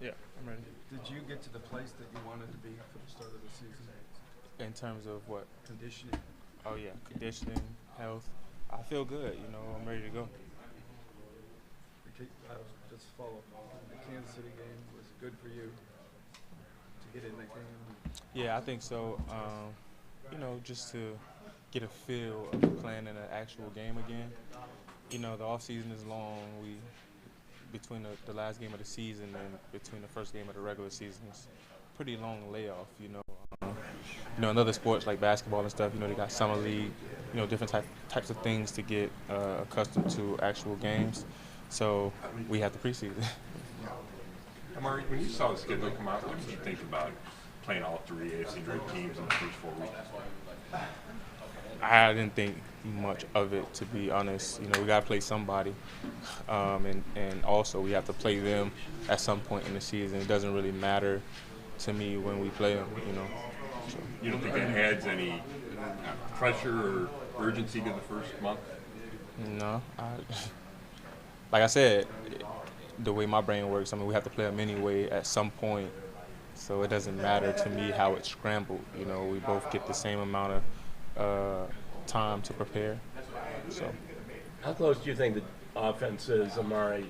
Yeah, I'm ready. Did you get to the place that you wanted to be for the start of the season? In terms of what? Conditioning. Oh yeah, conditioning, health. I feel good. I'm ready to go. Just follow up. The Kansas City game was good for you to get in that game. Yeah, I think so. Just to get a feel of playing in an actual game again. The off season is long. We between the last game of the season and between the first game of the regular season, it's pretty long layoff. Um, in other sports like basketball and stuff, they got summer league, different types of things to get accustomed to actual games. So we have the preseason. Amari, when you saw the schedule come out, what did you think about playing all three AFC North teams in the first 4 weeks? I didn't think much of it, to be honest. We got to play somebody, and also we have to play them at some point in the season. It doesn't really matter to me when we play them. So. You don't think that adds any pressure or urgency to the first month? No, like I said, the way my brain works, we have to play them anyway at some point. So it doesn't matter to me how it's scrambled. We both get the same amount of time to prepare. So, how close do you think the offense is, Amari,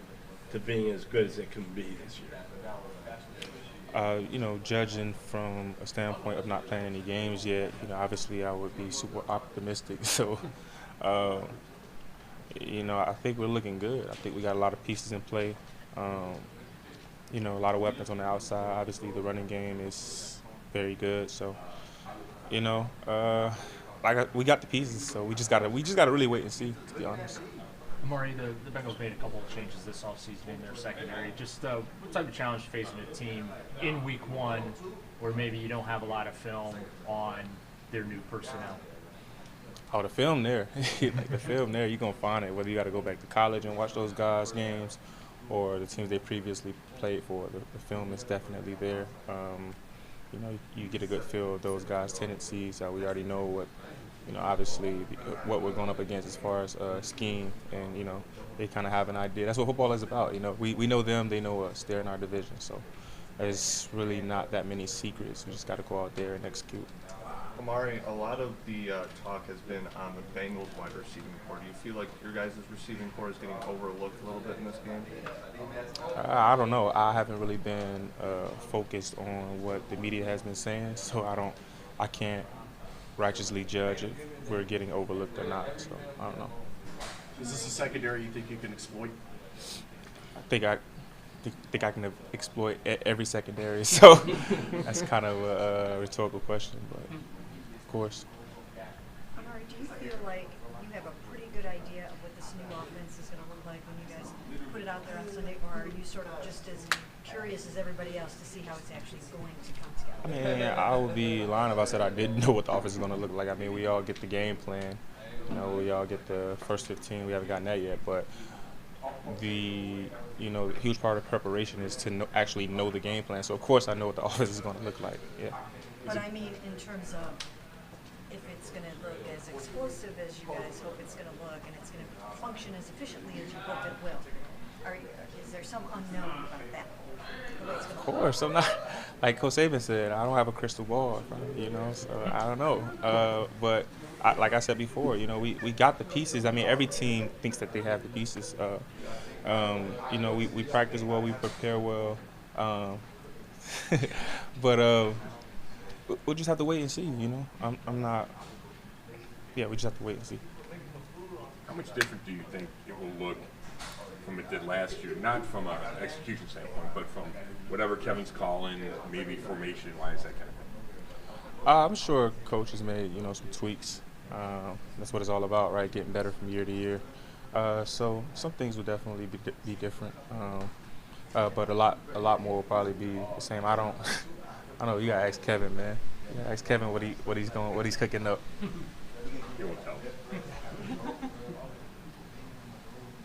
to being as good as it can be this year? Judging from a standpoint of not playing any games yet, obviously I would be super optimistic. So, I think we're looking good. I think we got a lot of pieces in play. A lot of weapons on the outside. Obviously, the running game is very good. So, we got the pieces. So we just gotta really wait and see. To be honest. Amari, the Bengals made a couple of changes this offseason in their secondary. Just what type of challenge facing a team in week one where maybe you don't have a lot of film on their new personnel? Oh, the film there. Like the film there, you're going to find it, whether you got to go back to college and watch those guys' games or the teams they previously played for. The film is definitely there. You get a good feel of those guys' tendencies. We already know what obviously what we're going up against as far as scheme, and they kind of have an idea. That's what football is about. We know them, they know us. They're in our division, so there's really not that many secrets. We just got to go out there and execute. Amari, a lot of the talk has been on the Bengals wide receiving core. Do you feel like your guys' receiving core is getting overlooked a little bit in this game? I don't know. I haven't really been focused on what the media has been saying, so I can't righteously judge if we're getting overlooked or not. So I don't know. Is this a secondary you think you can exploit? I think I can exploit every secondary. So that's kind of a rhetorical question, but of course. Amari, do you feel like you have a pretty good idea of what this new offense is going to look like when you guys put it out there on Sunday, or are you sort of just as curious as everybody else to see how it's actually going to come together? I would be lying if I said I didn't know what the offense is going to look like. We all get the game plan. We all get the first 15. We haven't gotten that yet, but the huge part of preparation is to actually know the game plan. So of course I know what the offense is going to look like. Yeah. But I mean, in terms of if it's going to look as explosive as you guys hope it's going to look, and it's going to function as efficiently as you hope it will, is there some unknown about that? Of course, I'm not. Like Coach Saban said, I don't have a crystal ball, so I don't know. But like I said before, we got the pieces. Every team thinks that they have the pieces. We practice well, we prepare well, but we'll just have to wait and see. I'm not. Yeah, we just have to wait and see. How much different do you think it will look from it did last year? Not from an execution standpoint, but from whatever Kevin's calling, maybe formation-wise, that kind of thing. I'm sure Coach has made some tweaks. That's what it's all about, right? Getting better from year to year. So some things will definitely be different, but a lot more will probably be the same. I don't know. You gotta ask Kevin, man. You gotta ask Kevin what he's cooking up. You won't tell.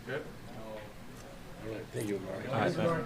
Good. All right, thank you, Amari. All right, man.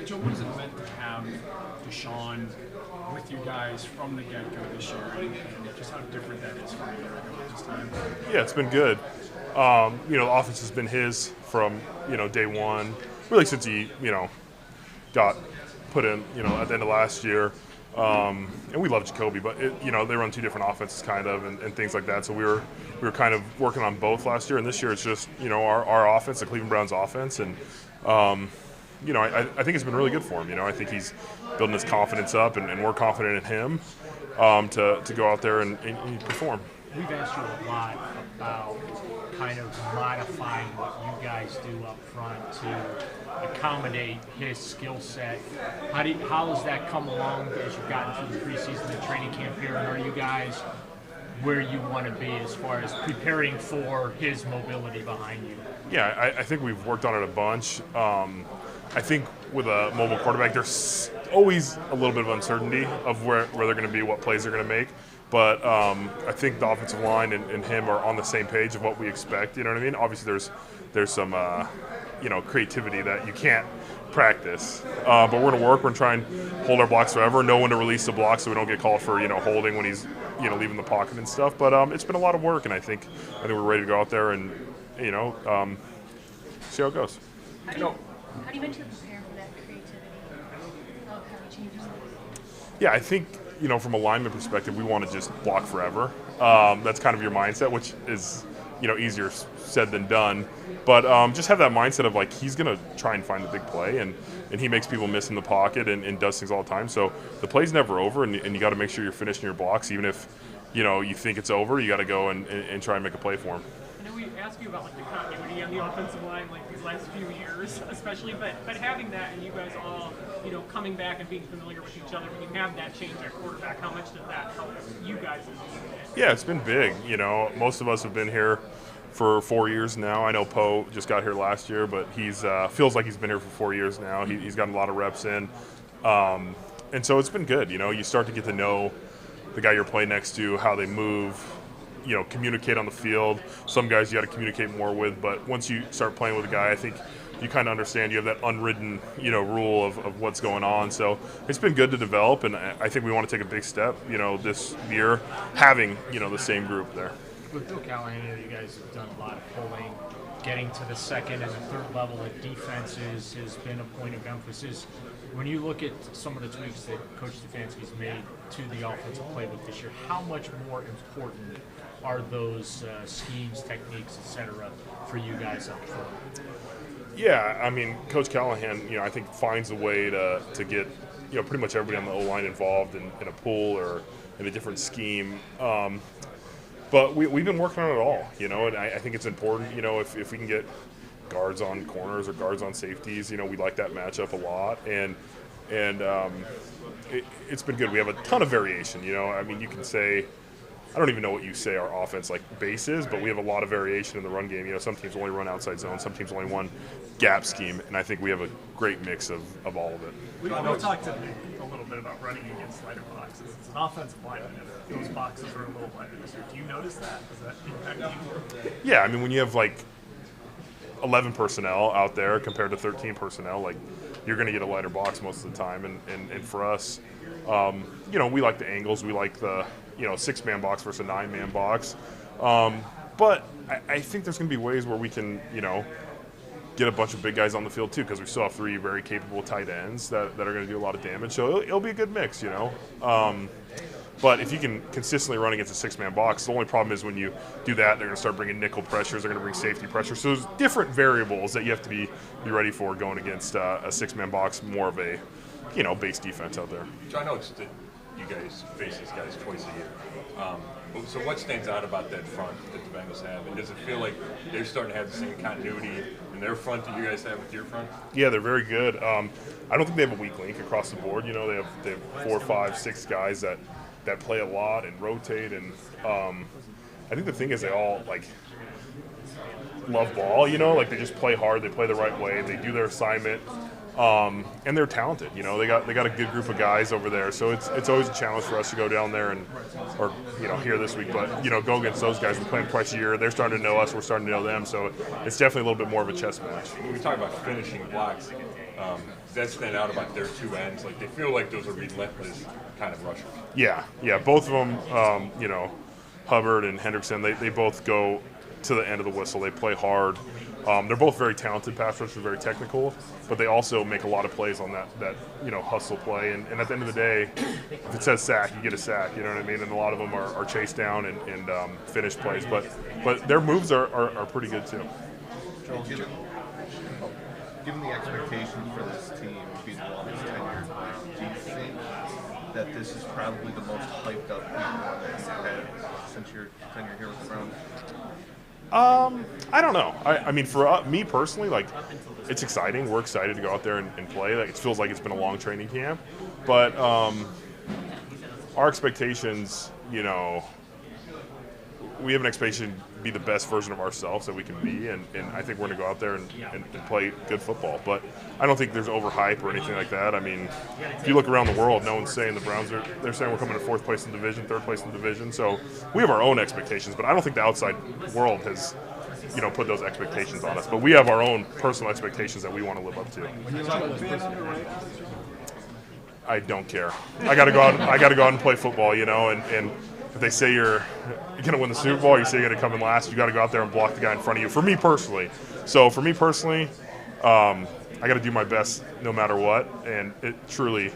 Joe, what has it meant to have Deshaun with you guys from the get-go this year, and just how different that is from a year ago at this time? Yeah, it's been good. The offense has been his from, day one, really since he, got put in, at the end of last year. And we love Jacoby, but they run two different offenses kind of and things like that. So we were kind of working on both last year, and this year it's just our offense, the Cleveland Browns offense, and I think it's been really good for him. I think he's building his confidence up, and we're confident in him to go out there and perform. We've asked you a lot about kind of modifying what you guys do up front to accommodate his skill set. How has that come along as you've gotten through the preseason and training camp here? And are you guys where you want to be as far as preparing for his mobility behind you? Yeah, I think we've worked on it a bunch. I think with a mobile quarterback, there's always a little bit of uncertainty of where they're going to be, what plays they're going to make. But I think the offensive line and him are on the same page of what we expect. You know what I mean? Obviously, there's some creativity that you can't practice. But we're going to work. We're going to try and hold our blocks forever. Know when to release the block so we don't get called for holding when he's leaving the pocket and stuff. But it's been a lot of work, and I think we're ready to go out there and see how it goes. How do you mentally prepare for that creativity of how he changes things? Yeah, I think from a lineman perspective, we want to just block forever. That's kind of your mindset, which is easier said than done. But just have that mindset of he's going to try and find the big play, and he makes people miss in the pocket and does things all the time. So the play's never over, and you got to make sure you're finishing your blocks, even if you think it's over. You got to go and try and make a play for him. I know we asked you about the continuity on the offensive line these last few years, especially, but having that and you guys all coming back and being familiar with each other, when you have that change at quarterback, how much does that help you guys as a unit? Yeah, it's been big. Most of us have been here for 4 years now. I know Poe just got here last year, but he's feels like he's been here for 4 years now. He's gotten a lot of reps in, and so it's been good. You start to get to know the guy you're playing next to, how they move, communicate on the field. Some guys you got to communicate more with, but once you start playing with a guy, I think you kind of understand. You have that unwritten, rule of what's going on. So it's been good to develop, and I think we want to take a big step, this year, having, the same group there. With Bill Callahan, you guys have done a lot of pulling. Getting to the second and the third level of defenses has been a point of emphasis. When you look at some of the tweaks that Coach Stefanski's made to the offensive playbook this year, how much more important are those schemes, techniques, etc., for you guys up front? Yeah, I mean, Coach Callahan, I think finds a way to get, pretty much everybody on the O-line involved in a pool or in a different scheme. But we've been working on it all, and I think it's important, if we can get guards on corners or guards on safeties, we like that matchup a lot. And it's been good. We have a ton of variation, I mean, you can say, I don't even know what you say our offense base is, but we have a lot of variation in the run game. Some teams only run outside zone, some teams only one gap scheme, and I think we have a great mix of all of it. We talked a little bit about running against lighter boxes. It's an offensive lineman, and those boxes are a little lighter this year. Do you notice that? Does that impact you? Yeah, I mean, when you have 11 personnel out there compared to 13 personnel, you're going to get a lighter box most of the time. And for us, we like the angles. We like the 6-man box versus a 9-man box. But I think there's going to be ways where we can, get a bunch of big guys on the field too, because we still have 3 very capable tight ends that are going to do a lot of damage. So it'll be a good mix, But if you can consistently run against a 6-man box, the only problem is when you do that, they're going to start bringing nickel pressures, they're going to bring safety pressure. So there's different variables that you have to be ready for going against a 6-man box, more of a, base defense out there. So I know that you guys face these guys twice a year. So what stands out about that front that the Bengals have? And does it feel like they're starting to have the same continuity in their front that you guys have with your front? Yeah, they're very good. I don't think they have a weak link across the board. They have 4, 5, 6 guys that play a lot and rotate. And I think the thing is they all, love ball, they just play hard. They play the right way. They do their assignment. And they're talented, they got a good group of guys over there, so it's always a challenge for us to go down there or here this week, but go against those guys. We play them twice a year. They're starting to know us. We're starting to know them, so it's definitely a little bit more of a chess match. When we talk about finishing blocks, Does that stand out about their two ends? Like they feel like those are relentless kind of rushers. Yeah, both of them, Hubbard and Hendrickson, they both go to the end of the whistle. They play hard. They're both very talented pass rushers, very technical, but they also make a lot of plays on that hustle play. And at the end of the day, if it says sack, you get a sack. You know what I mean? And a lot of them are chased down and finished plays. But their moves are pretty good too. Given the expectations for this team being the longest tenured Brown, do you think that this is probably the most hyped up week one that you've had since your tenure here with the Browns? I don't know. I mean, for me personally, like, it's exciting. We're excited to go out there and play. Like, it feels like it's been a long training camp. But our expectations, we have an expectation to be the best version of ourselves that we can be, and I think we're going to go out there and play good football. But I don't think there's overhype or anything like that. I mean, if you look around the world, no one's saying the Browns they're saying we're coming to fourth place in the division, third place in the division. So we have our own expectations, but I don't think the outside world has put those expectations on us. But we have our own personal expectations that we want to live up to. I don't care. I got to go out and play football, and if they say you're going to win the Super Bowl, you say you're going to come in last, you got to go out there and block the guy in front of you. For me personally, I got to do my best no matter what, and it truly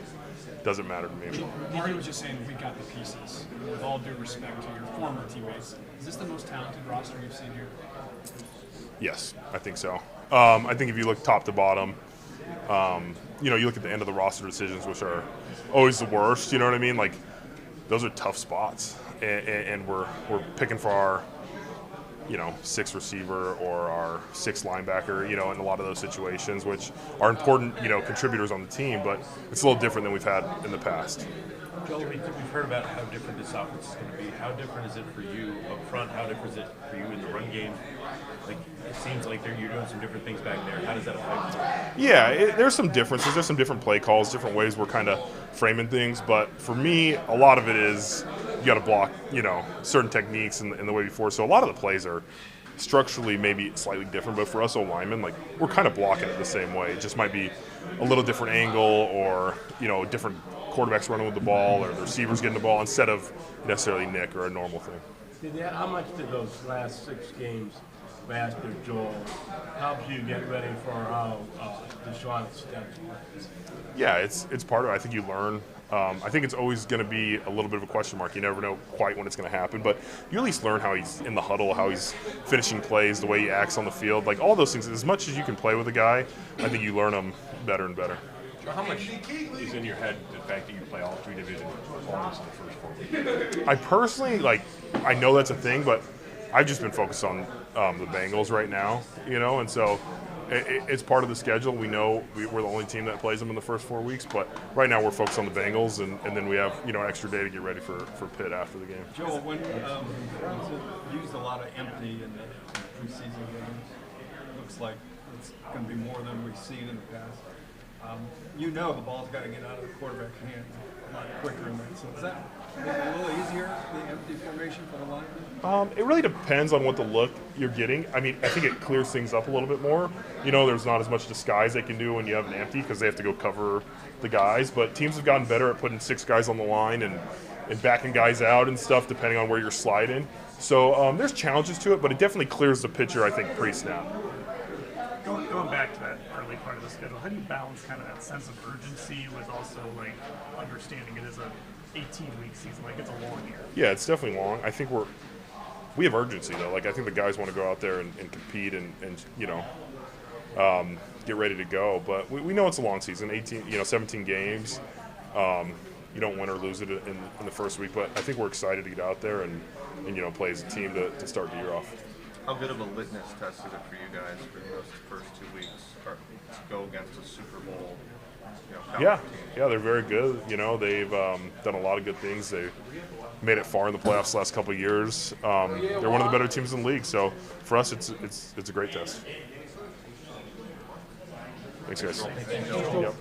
doesn't matter to me. Amari was just saying we got the pieces. With all due respect to your former teammates, is this the most talented roster you've seen here? Yes, I think so. I think if you look top to bottom, you look at the end of the roster decisions, which are always the worst. You know what I mean? Like, those are tough spots, and we're picking for our sixth receiver or our sixth linebacker, in a lot of those situations, which are important, contributors on the team, but it's a little different than we've had in the past. Joel, we've heard about how different this offense is going to be. How different is it for you up front? How different is it for you in the run game? Like, it seems like you're doing some different things back there. How does that affect you? Yeah, there's some differences. There's some different play calls, different ways we're kind of framing things. But for me, a lot of it is you got to block, certain techniques in the way before. So a lot of the plays are structurally maybe slightly different. But for us O-linemen, like, we're kind of blocking it the same way. It just might be a little different angle or, different quarterbacks running with the ball or the receivers getting the ball instead of necessarily Nick or a normal thing. How much did those last 6 games, Master Joel, help you get ready for how Deshaun steps? Yeah, it's part of it. I think you learn. I think it's always going to be a little bit of a question mark. You never know quite when it's going to happen, but you at least learn how he's in the huddle, how he's finishing plays, the way he acts on the field, like all those things. As much as you can play with a guy, I think you learn them better and better. How much is in your head the fact that you play all 3 division opponents in the first 4 weeks? I personally, I know that's a thing, but I've just been focused on the Bengals right now, and so it's part of the schedule. We know we're the only team that plays them in the first 4 weeks, but right now we're focused on the Bengals, and then we have, an extra day to get ready for Pitt after the game. Joel, when Browns have used a lot of empty in the preseason games, looks like it's going to be more than we've seen in the past. The ball's got to get out of the quarterback's hands a lot quicker in that. So is that a little easier, the empty formation for the linemen? It really depends on what the look you're getting. I mean, I think it clears things up a little bit more. There's not as much disguise they can do when you have an empty because they have to go cover the guys. But teams have gotten better at putting 6 guys on the line and backing guys out and stuff depending on where you're sliding. So there's challenges to it, but it definitely clears the picture, I think, pre-snap. Going back to that early part of the schedule, how do you balance kind of that sense of urgency with also understanding it is a 18-week season, it's a long year? Yeah, it's definitely long. I think we have urgency though. I think the guys want to go out there and compete and get ready to go. But we know it's a long season, 17 games. You don't win or lose it in the first week, but I think we're excited to get out there and play as a team to start the year off. How good of a litmus test is it for you guys for those first 2 weeks to go against the Super Bowl? Yeah, they're very good. They've done a lot of good things. They made it far in the playoffs the last couple of years. They're one of the better teams in the league. So for us, it's a great test. Thanks, guys. Yep.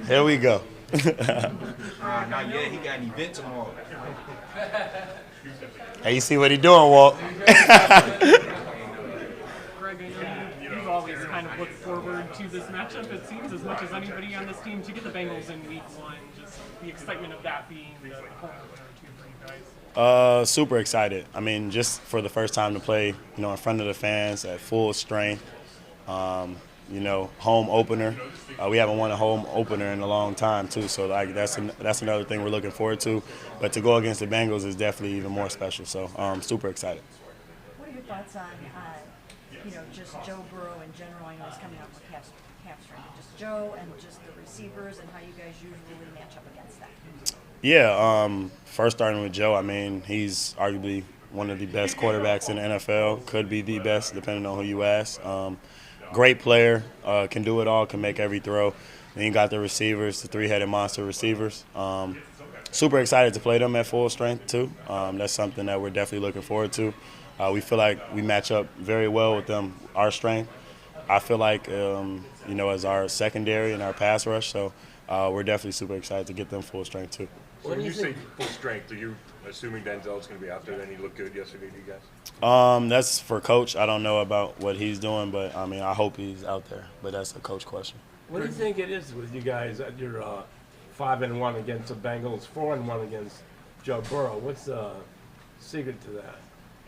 Here we go. Not yet. He got an event tomorrow. Hey, you see what he doing, Walt? Greg, I know you've always kind of looked forward to this matchup, it seems, as much as anybody on this team, to get the Bengals in week 1. Just the excitement of that being the home opener too for you guys. Super excited. I mean, just for the first time to play, in front of the fans at full strength. Home opener. We haven't won a home opener in a long time too, so that's another thing we're looking forward to. But to go against the Bengals is definitely even more special. So super excited. What are your thoughts on, just Joe Burrow in general? I know he's coming off with calf strength. Just Joe and just the receivers and how you guys usually match up against that. Yeah. First starting with Joe, I mean, he's arguably one of the best quarterbacks in the NFL. Could be the best, depending on who you ask. Great player, can do it all, can make every throw. Then you got the receivers, the three-headed monster receivers. Super excited to play them at full strength too. That's something that we're definitely looking forward to. We feel like we match up very well with them, our strength. I feel like, as our secondary and our pass rush, so we're definitely super excited to get them full strength too. So when you say full strength, are you assuming Denzel's going to be out there? Then he looked good yesterday to you guys? That's for Coach. I don't know about what he's doing, but, I hope he's out there. But that's a Coach question. What do you think it is with you guys at your 5-1 against the Bengals, 4-1 against Joe Burrow? What's the secret to that?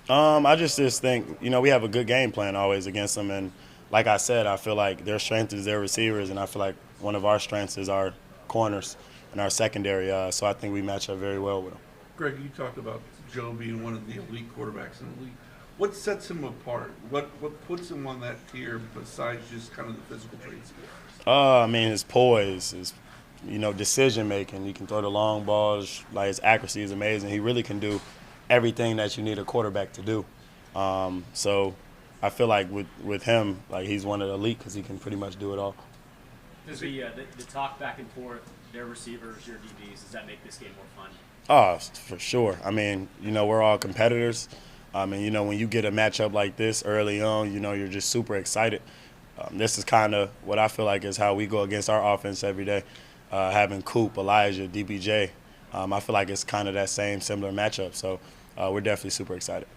I just think, we have a good game plan always against them. And like I said, I feel like their strength is their receivers, and I feel like one of our strengths is our corners and our secondary. So I think we match up very well with them. Greg, you talked about Joe being one of the elite quarterbacks in the league. What sets him apart? What puts him on that tier besides just kind of the physical traits? His poise, his decision making. He can throw the long balls. Like, his accuracy is amazing. He really can do everything that you need a quarterback to do. So I feel like with him, like, he's one of the elite because he can pretty much do it all. Does the talk back and forth, their receivers, your DBs, does that make this game more fun? Oh, for sure. I mean, we're all competitors. When you get a matchup like this early on, you're just super excited. This is kind of what I feel like is how we go against our offense every day. Having Coop, Elijah, DBJ, I feel like it's kind of that similar matchup. So we're definitely super excited.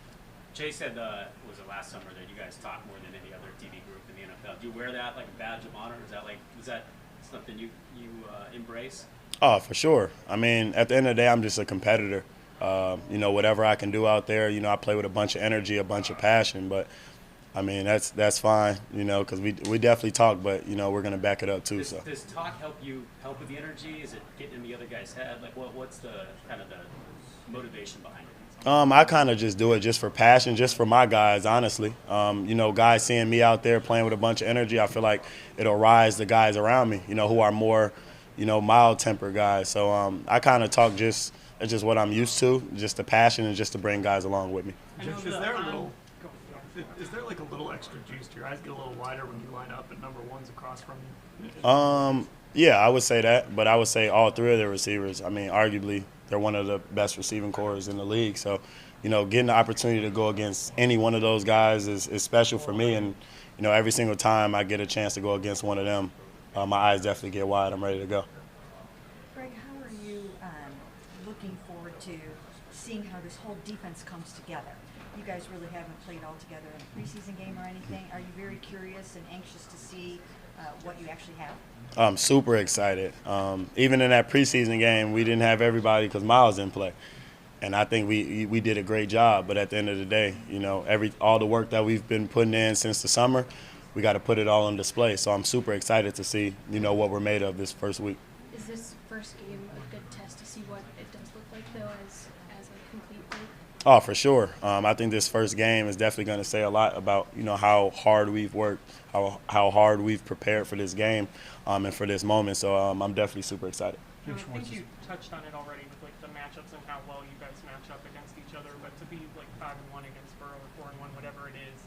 Jay said, was it last summer, that you guys talk more than any other DB group in the NFL. Do you wear that like a badge of honor? Is that something you embrace? Oh, for sure. I mean, at the end of the day, I'm just a competitor. Whatever I can do out there, I play with a bunch of energy, a bunch of passion. But, I mean, that's fine, because we definitely talk, but, we're going to back it up too. Does talk help with the energy? Is it getting in the other guy's head? Like, what's the kind of the motivation behind it? I kind of just do it just for passion, just for my guys, honestly. Guys seeing me out there playing with a bunch of energy, I feel like it'll rise the guys around me, who are more – mild-tempered guys. So I kind of talk it's just what I'm used to, just the passion and just to bring guys along with me. Is there like a little extra juice? Do your eyes get a little wider when you line up and number one's across from you? Yeah, I would say that, but I would say all three of their receivers. I mean, arguably, they're one of the best receiving corps in the league. So, getting the opportunity to go against any one of those guys is special for me. And, every single time I get a chance to go against one of them, my eyes definitely get wide. I'm ready to go. Greg, how are you looking forward to seeing how this whole defense comes together? You guys really haven't played all together in a preseason game or anything. Are you very curious and anxious to see what you actually have? I'm super excited. Even in that preseason game, we didn't have everybody because Miles didn't play. And I think we did a great job. But at the end of the day, all the work that we've been putting in since the summer, we got to put it all on display. So I'm super excited to see, what we're made of this first week. Is this first game a good test to see what it does look like, though, as a complete group? Oh, for sure. I think this first game is definitely going to say a lot about, how hard we've worked, how hard we've prepared for this game and for this moment. So I'm definitely super excited. I think you touched on it already with like the matchups and how well you guys match up against each other, but to be like 5-1 against Burrow or 4-1, whatever it is,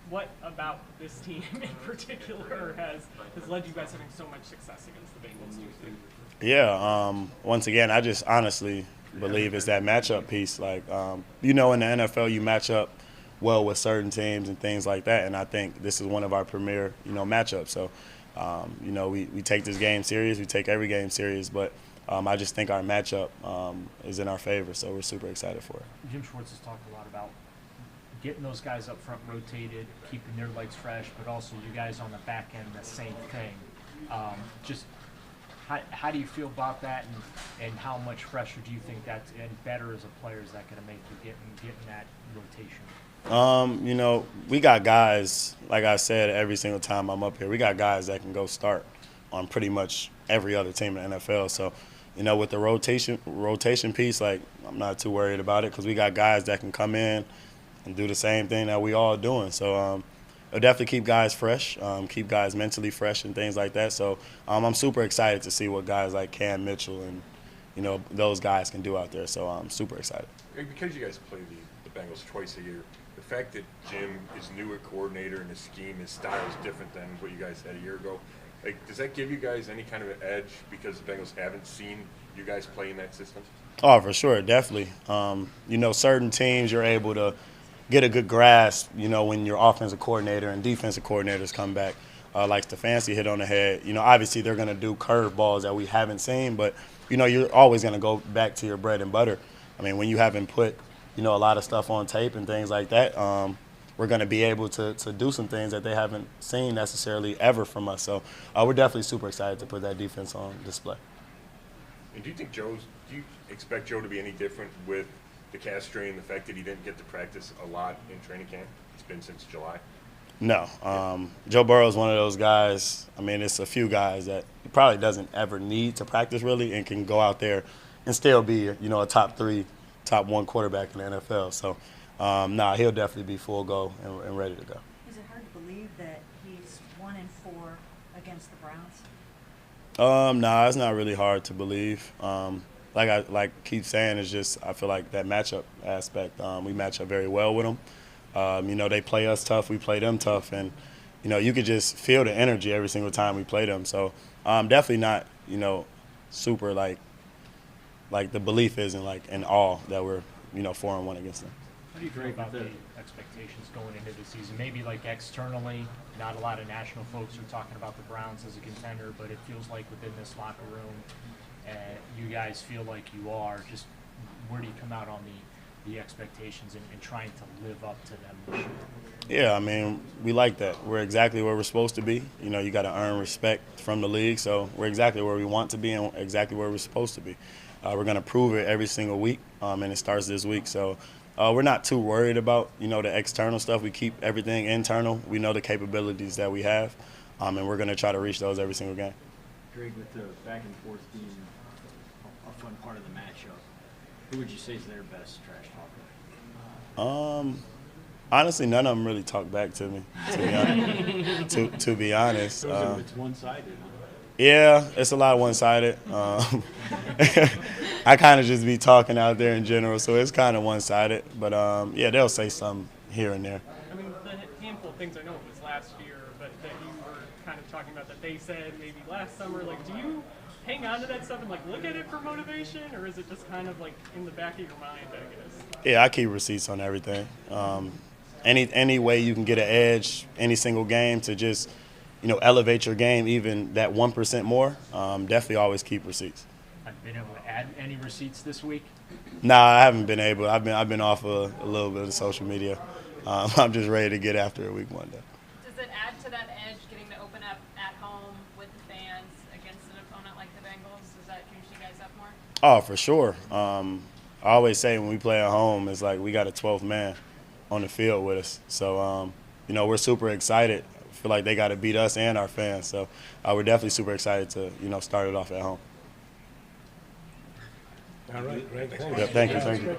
what about this team in particular has led you guys having so much success against the Bengals? Do you think? Yeah. Once again, I just honestly believe it's that matchup piece. Like, in the NFL, you match up well with certain teams and things like that, and I think this is one of our premier, matchups. So, we take this game serious. We take every game serious, but I just think our matchup is in our favor, so we're super excited for it. Jim Schwartz has talked a lot about getting those guys up front rotated, keeping their legs fresh, but also you guys on the back end, the same thing. Just how do you feel about that, and how much fresher do you think that's, and better as a player is that going to make you getting that rotation? We got guys, like I said, every single time I'm up here, we got guys that can go start on pretty much every other team in the NFL. So, with the rotation piece, like, I'm not too worried about it because we got guys that can come in and do the same thing that we all doing. So it'll definitely keep guys fresh, keep guys mentally fresh and things like that. So I'm super excited to see what guys like Cam Mitchell and, those guys can do out there. So I'm super excited. Because you guys play the Bengals twice a year, the fact that Jim is new at coordinator and his scheme, his style is different than what you guys had a year ago, like, does that give you guys any kind of an edge because the Bengals haven't seen you guys play in that system? Oh, for sure, definitely. Certain teams you're able to get a good grasp, when your offensive coordinator and defensive coordinators come back. Like Stefanski hit on the head. Obviously they're going to do curveballs that we haven't seen, but, you're always going to go back to your bread and butter. I mean, when you haven't put, a lot of stuff on tape and things like that, we're going to be able to do some things that they haven't seen necessarily ever from us. So we're definitely super excited to put that defense on display. And do you expect Joe to be any different with the calf strain, the fact that he didn't get to practice a lot in training camp? It's been since July. No. Joe Burrow is one of those guys. I mean, it's a few guys that he probably doesn't ever need to practice really and can go out there and still be, a top 3, top 1 quarterback in the NFL. So, he'll definitely be full go and ready to go. Is it hard to believe that he's 1-4 against the Browns? It's not really hard to believe. Like I keep saying, it's just I feel like that matchup aspect. We match up very well with them. They play us tough, we play them tough, and you could just feel the energy every single time we play them. So definitely not super like the belief isn't like in awe that we're 4-1 against them. What do you feel about the expectations going into the season? Maybe like externally, not a lot of national folks are talking about the Browns as a contender, but it feels like within this locker room, you guys feel like you are. Just where do you come out on the expectations and trying to live up to them this year? Yeah, I mean, we like that. We're exactly where we're supposed to be. You got to earn respect from the league, so we're exactly where we want to be and exactly where we're supposed to be. We're going to prove it every single week, and it starts this week. So we're not too worried about, the external stuff. We keep everything internal. We know the capabilities that we have, and we're going to try to reach those every single game. Greg, with the back and forth being a fun part of the matchup, who would you say is their best trash talker? Honestly, none of them really talk back to me, to be honest. So it's one-sided, huh? Yeah, it's a lot one-sided. I kind of just be talking out there in general, so it's kind of one-sided. But, they'll say something here and there. I mean, the handful of things I know it was last year, but that you were kind of talking about that they said maybe last summer, like, do you hang on to that stuff and, like, look at it for motivation, or is it just kind of, like, in the back of your mind, I guess? Yeah, I keep receipts on everything. Any way you can get an edge, any single game to just – elevate your game even that 1% more, definitely always keep receipts. Have you been able to add any receipts this week? Nah, I haven't been able. I've been off a little bit of social media. I'm just ready to get after it week 1 day. Does it add to that edge getting to open up at home with the fans against an opponent like the Bengals? Does that juice you guys up more? Oh, for sure. I always say when we play at home, it's like we got a 12th man on the field with us. So, we're super excited. Feel like they got to beat us and our fans. So we're definitely super excited to, start it off at home. All right, Greg. Thank you.